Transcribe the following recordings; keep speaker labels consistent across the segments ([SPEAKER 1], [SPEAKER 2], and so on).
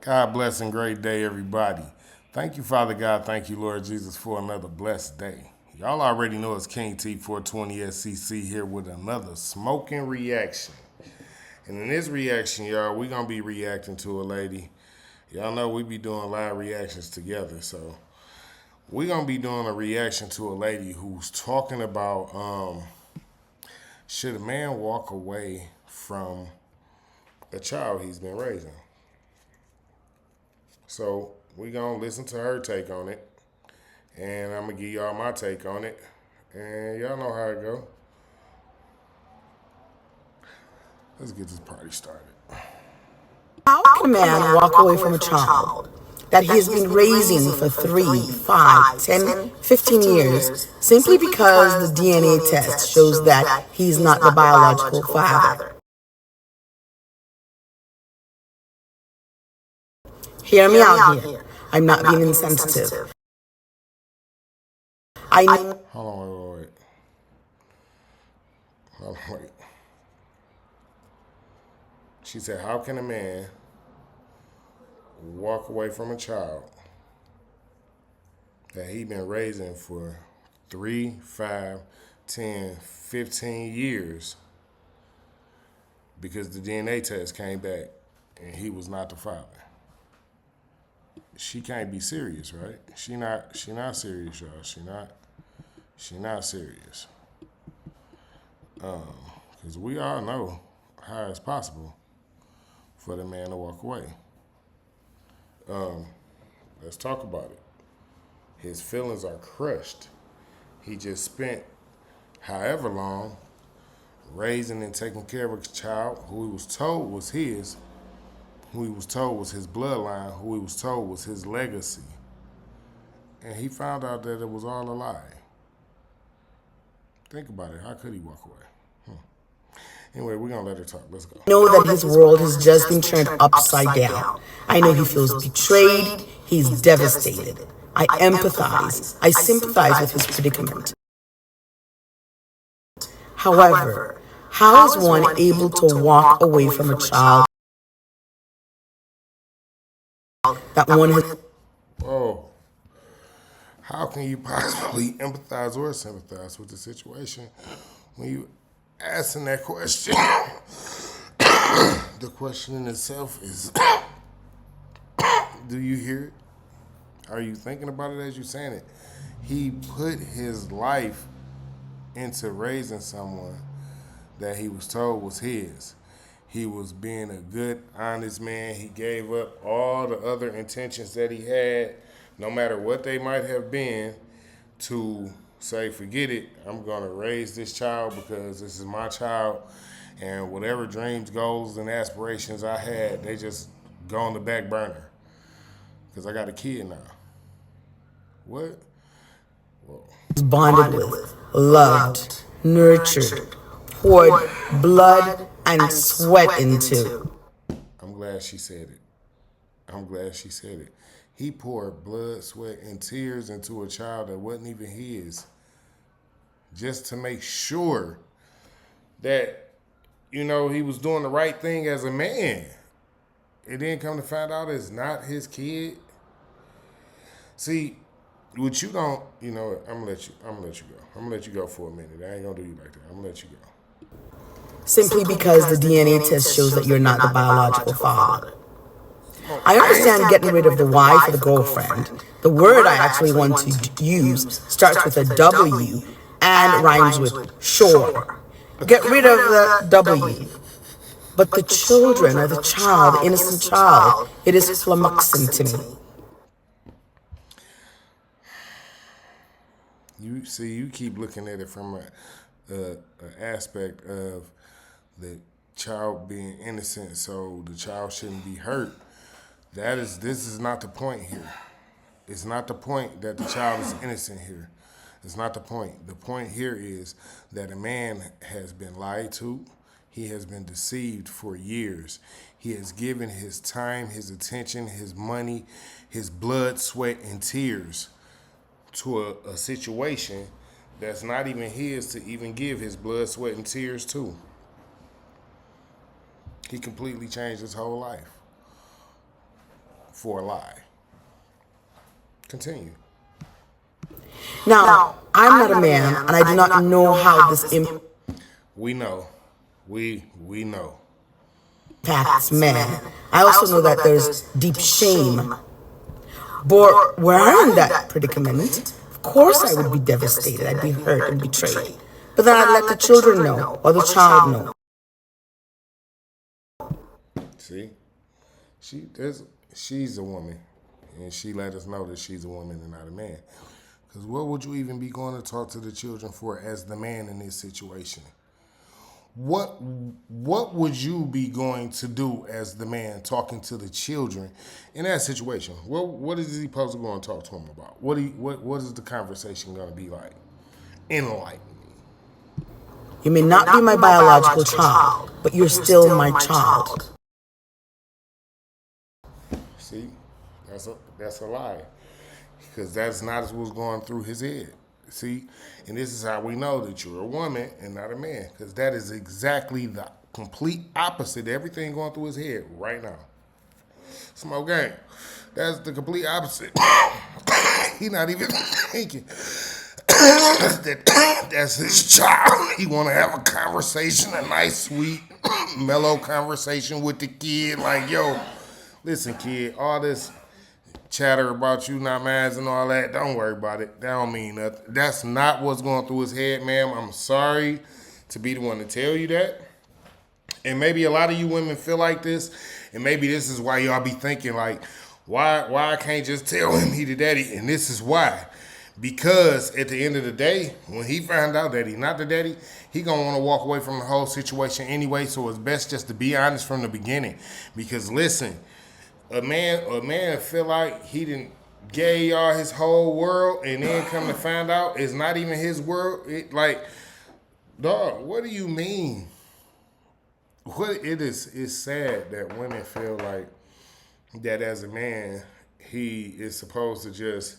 [SPEAKER 1] God bless and great day, everybody. Thank you, Father God. Thank you, Lord Jesus, for another blessed day. Y'all already know it's KingT420SCC here with another smoking reaction. And in this reaction, y'all, we going to be reacting to a lady. Y'all know we be doing live reactions together. So we going to be doing a reaction to a lady who's talking about should a man walk away from a child he's been raising? So we gonna listen to her take on it, and I'm gonna give y'all my take on it, and y'all know how it go. Let's get this party started.
[SPEAKER 2] How can a man walk away from a child that he has been raising for 3, 5, 10, 15 years simply because the DNA test shows that he's not the biological father? Hear me out here. I'm not being insensitive.
[SPEAKER 1] Hold on, wait. Hold on, wait. She said, how can a man walk away from a child that he been raising for 3, 5, 10, 15 years because the DNA test came back and he was not the father? She can't be serious, right? She not serious, y'all. She not serious. Because we all know how it's possible for the man to walk away. Let's talk about it. His feelings are crushed. He just spent however long raising and taking care of a child who he was told was his, who he was told was his bloodline, who he was told was his legacy. And he found out that it was all a lie. Think about it. How could he walk away? Anyway, we're going to let her talk. Let's go.
[SPEAKER 2] I know that his world has just been turned upside down. I know he feels betrayed. He's devastated. I empathize. I sympathize with his predicament. However, how is one able to walk away from a child that one has...
[SPEAKER 1] Whoa. How can you possibly empathize or sympathize with the situation when you asking that question? The question in itself is, do you hear it? Are you thinking about it as you're saying it? He put his life into raising someone that he was told was his. He was being a good, honest man. He gave up all the other intentions that he had, no matter what they might have been, to say, forget it, I'm going to raise this child because this is my child, and whatever dreams, goals, and aspirations I had, they just go on the back burner because I got a kid now. What? Whoa.
[SPEAKER 2] Bonded with, loved, nurtured, poured blood and sweat into.
[SPEAKER 1] I'm glad she said it. I'm glad she said it. He poured blood, sweat, and tears into a child that wasn't even his, just to make sure that, you know, he was doing the right thing as a man. It didn't come to find out it's not his kid. See, what you don't, you know, I'm gonna let you go. I'm gonna let you go for a minute. I ain't gonna do you like that. I'm gonna let you go.
[SPEAKER 2] Simply because the DNA test shows that you're not the biological father. I understand getting rid of the Y for the girlfriend. The word I actually want to use starts with a W and rhymes with sure. Get rid of the W. But the children or the child, the innocent child, it is flummoxing to me.
[SPEAKER 1] You see, you keep looking at it from an aspect of the child being innocent, so the child shouldn't be hurt. This is not the point here. It's not the point that the child is innocent here. It's not the point. The point here is that a man has been lied to. He has been deceived for years. He has given his time, his attention, his money, his blood, sweat, and tears to a situation that's not even his to even give his blood, sweat, and tears to. He completely changed his whole life. for a lie. Continue.
[SPEAKER 2] Now, I'm not a man, and I do not know how this
[SPEAKER 1] We know. We know.
[SPEAKER 2] impacts men. I also know that there's deep shame. But where I'm in that predicament, of course I would be devastated. I'd be hurt and betrayed. But then I'd let the children know, or the child know.
[SPEAKER 1] See? She's a woman. And she let us know that she's a woman and not a man. Because what would you even be going to talk to the children for as the man in this situation? What would you be going to do as the man talking to the children in that situation? What is he supposed to go and talk to them about? What is the conversation going to be like? Enlighten me.
[SPEAKER 2] You may not be my biological child, but you're still my child.
[SPEAKER 1] See, that's a lie, because that's not what's going through his head. See, and this is how we know that you're a woman and not a man, because that is exactly the complete opposite of everything going through his head right now. Smokin, that's the complete opposite. He not even thinking that's his child. He want to have a conversation, a nice, sweet, mellow conversation with the kid. Like, yo, listen, kid, all this chatter about you not mans and all that, don't worry about it. That don't mean nothing. That's not what's going through his head, ma'am. I'm sorry to be the one to tell you that. And maybe a lot of you women feel like this, and maybe this is why y'all be thinking like, why I can't just tell him he the daddy? And this is why. Because at the end of the day, when he found out that he's not the daddy, he gonna want to walk away from the whole situation anyway. So it's best just to be honest from the beginning. Because listen, a man feel like he didn't gave y'all his whole world, and then come to find out it's not even his world. Like, dog, what do you mean? It's sad that women feel like that as a man, he is supposed to just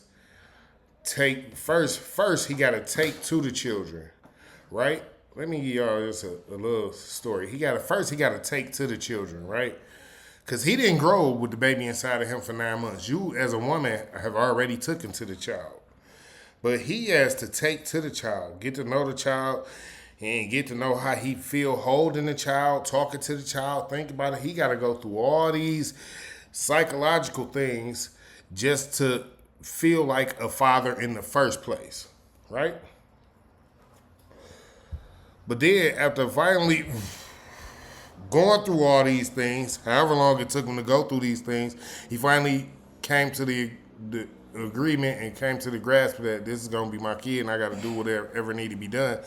[SPEAKER 1] take first he got to take to the children, right? Let me give y'all just a little story. He got to take to the children, right? Because he didn't grow with the baby inside of him for 9 months. You, as a woman, have already took him to the child. But he has to take to the child, get to know the child, and get to know how he feel holding the child, talking to the child, think about it. He got to go through all these psychological things just to feel like a father in the first place, right? But then after finally going through all these things, however long it took him to go through these things, he finally came to the agreement and came to the grasp that this is going to be my kid and I got to do whatever need to be done.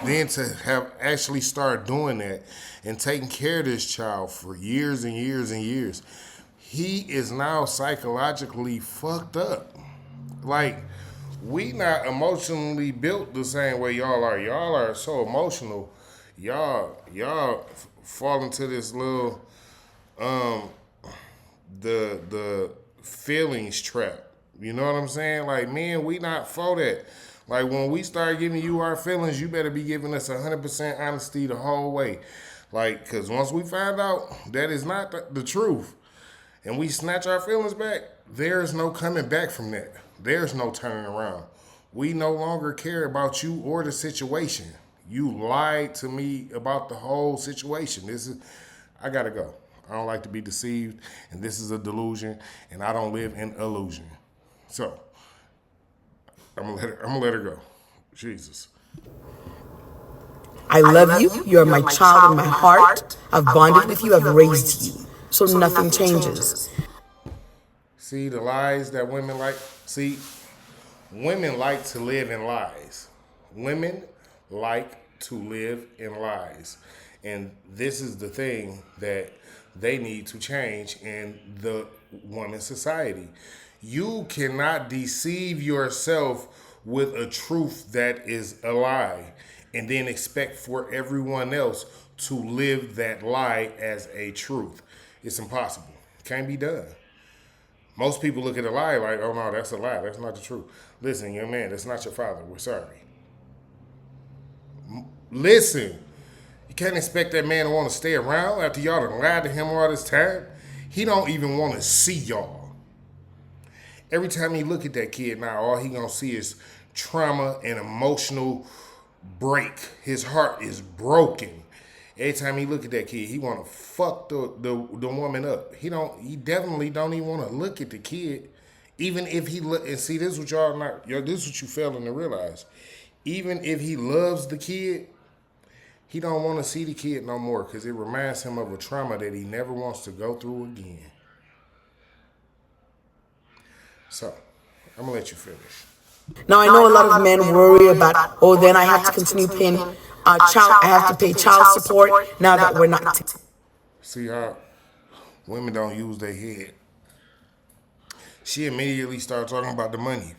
[SPEAKER 1] Then to have actually started doing that and taking care of this child for years and years and years, he is now psychologically fucked up. Like, we not emotionally built the same way y'all are. Y'all are so emotional. Y'all fall into this little the feelings trap. You know what I'm saying? Like, men, we not for that. Like, when we start giving you our feelings, you better be giving us 100% honesty the whole way. Like, because once we find out that is not the truth and we snatch our feelings back, there's no coming back from that. There's no turning around. We no longer care about you or the situation. You lied to me about the whole situation. I gotta go. I don't like to be deceived, and this is a delusion, and I don't live in illusion. So, I'm gonna let her go. Jesus.
[SPEAKER 2] I love you. You're my child in my heart. I've bonded with you. I've raised you. So nothing changes.
[SPEAKER 1] See the lies that women like? See, women like to live in lies. Women like to live in lies. And this is the thing that they need to change in the woman society. You cannot deceive yourself with a truth that is a lie and then expect for everyone else to live that lie as a truth. It's impossible. Can't be done. Most people look at a lie like, oh no, that's a lie. That's not the truth. Listen, young man, that's not your father. We're sorry. Listen, you can't expect that man to want to stay around after y'all done lied to him all this time. He don't even want to see y'all. Every time he look at that kid now, all he gonna see is trauma and emotional break. His heart is broken. Every time he look at that kid, he want to fuck the woman up. He definitely don't even want to look at the kid. Even if he look, and see, this is what y'all not, this is what you failing to realize. Even if he loves the kid, he don't want to see the kid no more because it reminds him of a trauma that he never wants to go through again. So, I'm gonna let you finish.
[SPEAKER 2] Now I know a lot of men worry about, oh, then I have to continue paying I have to pay child support now that we're not.
[SPEAKER 1] See how women don't use their head. She immediately started talking about the money.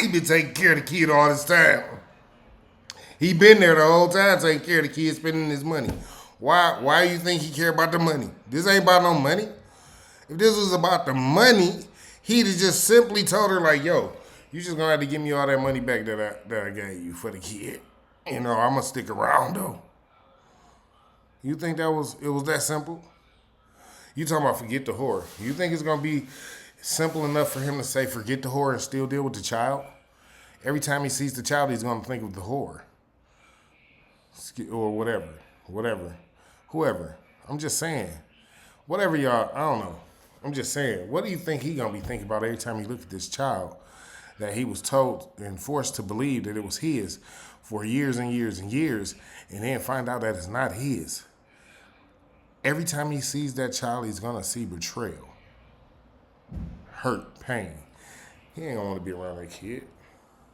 [SPEAKER 1] He been taking care of the kid all this time. He been there the whole time taking care of the kid, spending his money. Why do you think he care about the money? This ain't about no money. If this was about the money, he'd have just simply told her like, yo, you just gonna have to give me all that money back that I gave you for the kid. You know, I'm gonna stick around though. You think it was that simple? You talking about forget the whore. You think it's gonna be simple enough for him to say forget the whore and still deal with the child? Every time he sees the child, he's gonna think of the whore. Or whatever. Whoever. I'm just saying. Whatever y'all, I don't know. I'm just saying, what do you think he gonna be thinking about every time he look at this child that he was told and forced to believe that it was his for years and years and years, and then find out that it's not his? Every time he sees that child, he's gonna see betrayal, hurt, pain. He ain't gonna want to be around that kid.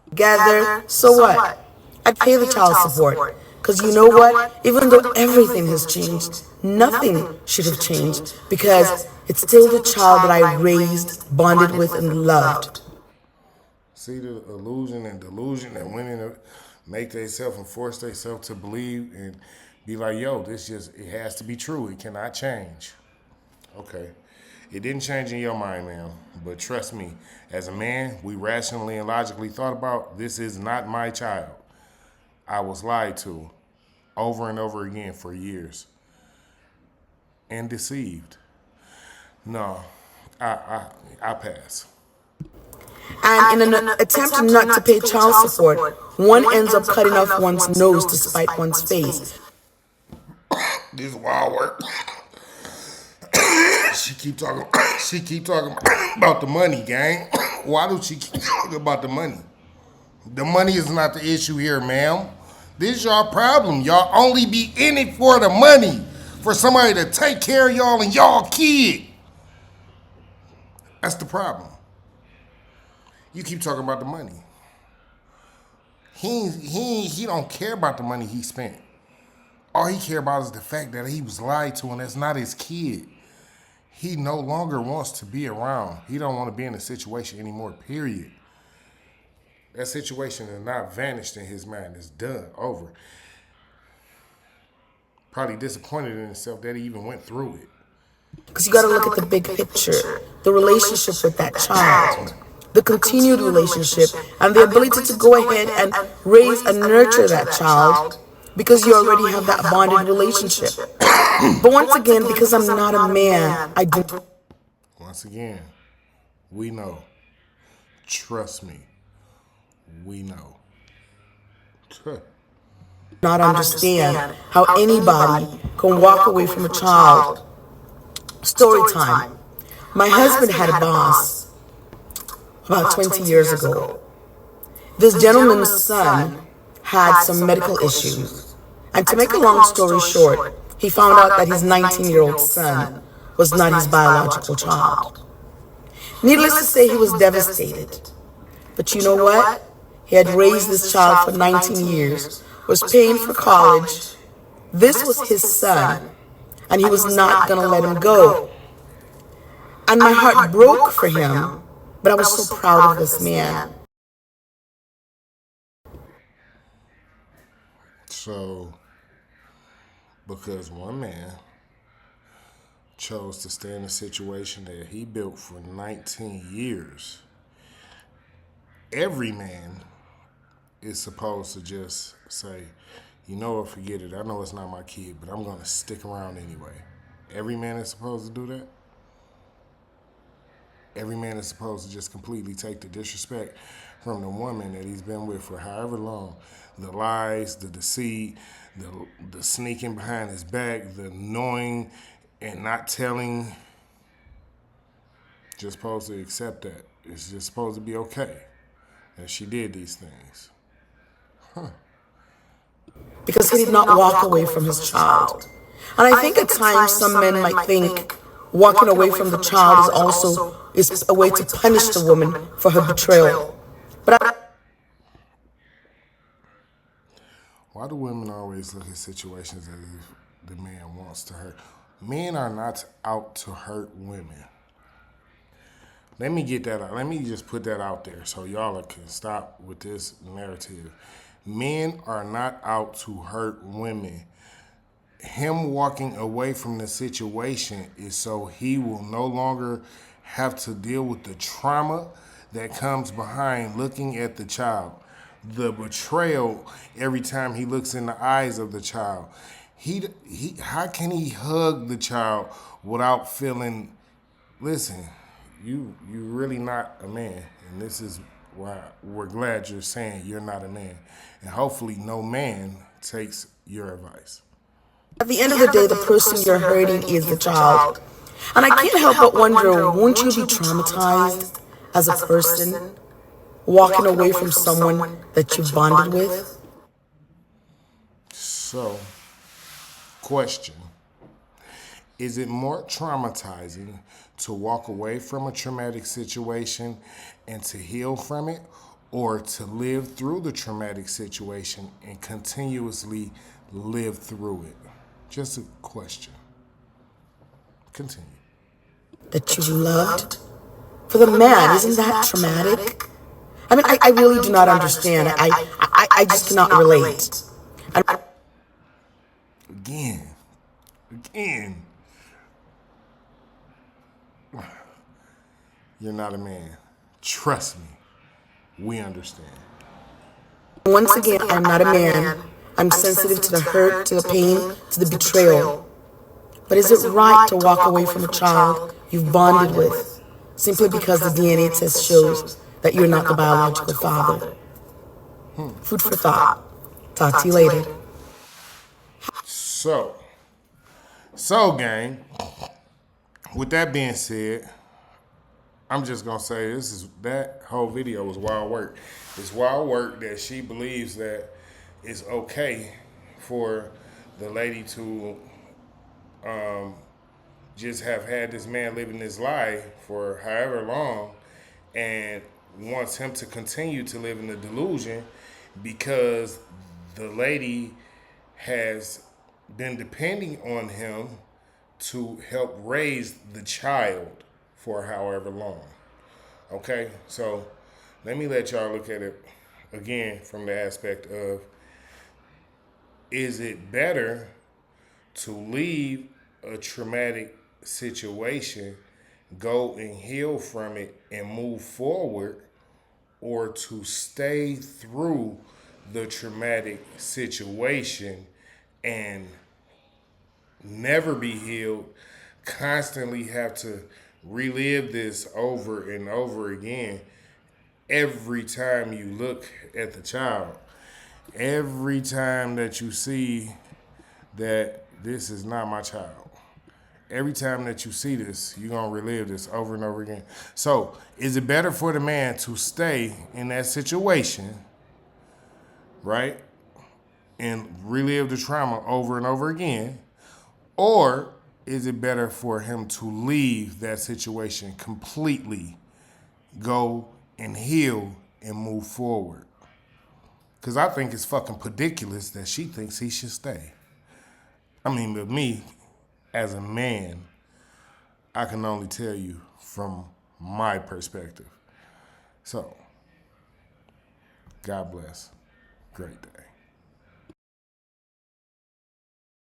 [SPEAKER 2] Together, so what? I pay the child support. Because you know what? Even though everything has changed, nothing should have changed because it's still the child that I raised, bonded with, and loved.
[SPEAKER 1] See the illusion and delusion that women make themselves and force themselves to believe and be like, yo, it has to be true. It cannot change. Okay. It didn't change in your mind, ma'am. But trust me, as a man, we rationally and logically thought about, this is not my child. I was lied to over and over again for years and deceived. No, I pass.
[SPEAKER 2] And in an attempt not to pay child support, one ends up cutting off one's nose to spite one's face.
[SPEAKER 1] This is wild work. She keep talking about the money, gang. Why do she keep talking about the money? The money is not the issue here, ma'am. This is y'all problem. Y'all only be in it for the money. For somebody to take care of y'all and y'all kid. That's the problem. You keep talking about the money. He don't care about the money he spent. All he care about is the fact that he was lied to and that's not his kid. He no longer wants to be around. He don't want to be in a situation anymore, period. That situation is not vanished in his mind. It's done, over. Probably disappointed in himself that he even went through it.
[SPEAKER 2] Because you got to look at the big picture, the relationship with that child, the continued relationship, and the ability to go ahead and raise and nurture that child because you already have that bonded relationship. But once again, because I'm not a man, I do.
[SPEAKER 1] Once again, we know. Trust me. We know.
[SPEAKER 2] Not understand how anybody can walk away from a child. Story time. My husband had a boss about 20 years ago. This gentleman's son had some medical issues. And to make a long story short, he found out that his 19-year-old son was not his biological child. Needless to say, he was devastated. But you know what? He had raised this child for 19 years, was paying for college. This was his son, and he was not going to let him go. And my heart broke for him, but I was so proud of this man.
[SPEAKER 1] So, because one man chose to stay in a situation that he built for 19 years, every man is supposed to just say, you know what, forget it. I know it's not my kid, but I'm going to stick around anyway. Every man is supposed to do that. Every man is supposed to just completely take the disrespect from the woman that he's been with for however long. The lies, the deceit, the sneaking behind his back, the knowing and not telling. Just supposed to accept that. It's just supposed to be okay that she did these things.
[SPEAKER 2] Because he did not walk away from his child. And I think at times some men might think walking away from the child is a way to punish the woman for her betrayal.
[SPEAKER 1] Why do women always look at situations as if the man wants to hurt? Men are not out to hurt women. Let me get that out. Let me just put that out there so y'all can stop with this narrative. Men are not out to hurt women. Him walking away from the situation is so he will no longer have to deal with the trauma that comes behind looking at the child. The betrayal every time he looks in the eyes of the child. How can he hug the child without feeling, listen, you really not a man, and this is why we're glad you're saying you're not a man, and hopefully no man takes your advice.
[SPEAKER 2] At the end of the day, the person you're hurting is the child. And I can't help but wonder, won't you be traumatized as a person walking away from someone that you bonded with?
[SPEAKER 1] So, question. Is it more traumatizing to walk away from a traumatic situation and to heal from it, or to live through the traumatic situation and continuously live through it? Just a question. Continue.
[SPEAKER 2] That you loved? For the man, isn't that traumatic? I mean, I really do not understand. I just cannot relate.
[SPEAKER 1] Again. You're not a man. Trust me. We understand.
[SPEAKER 2] Once again, I'm not a man. I'm sensitive to the hurt, to the pain, to the betrayal. But is it right to walk away from a child you've bonded with simply because the DNA test shows that you're not the biological father? Food for thought. Talk to you later.
[SPEAKER 1] So, gang, with that being said, I'm just gonna say that whole video was wild work. It's wild work that she believes that it's okay for the lady to just have had this man living his life for however long and wants him to continue to live in the delusion because the lady has been depending on him to help raise the child for however long. Okay, so let me let y'all look at it again from the aspect of, is it better to leave a traumatic situation, go and heal from it and move forward, or to stay through the traumatic situation and never be healed, constantly have to relive this over and over again every time you look at the child? Every time that you see that this is not my child, every time that you see this, you're going to relive this over and over again. So, is it better for the man to stay in that situation, right, and relive the trauma over and over again? Or is it better for him to leave that situation completely, go and heal and move forward? Because I think it's fucking ridiculous that she thinks he should stay. I mean, with me, as a man, I can only tell you from my perspective. So, God bless. Great day.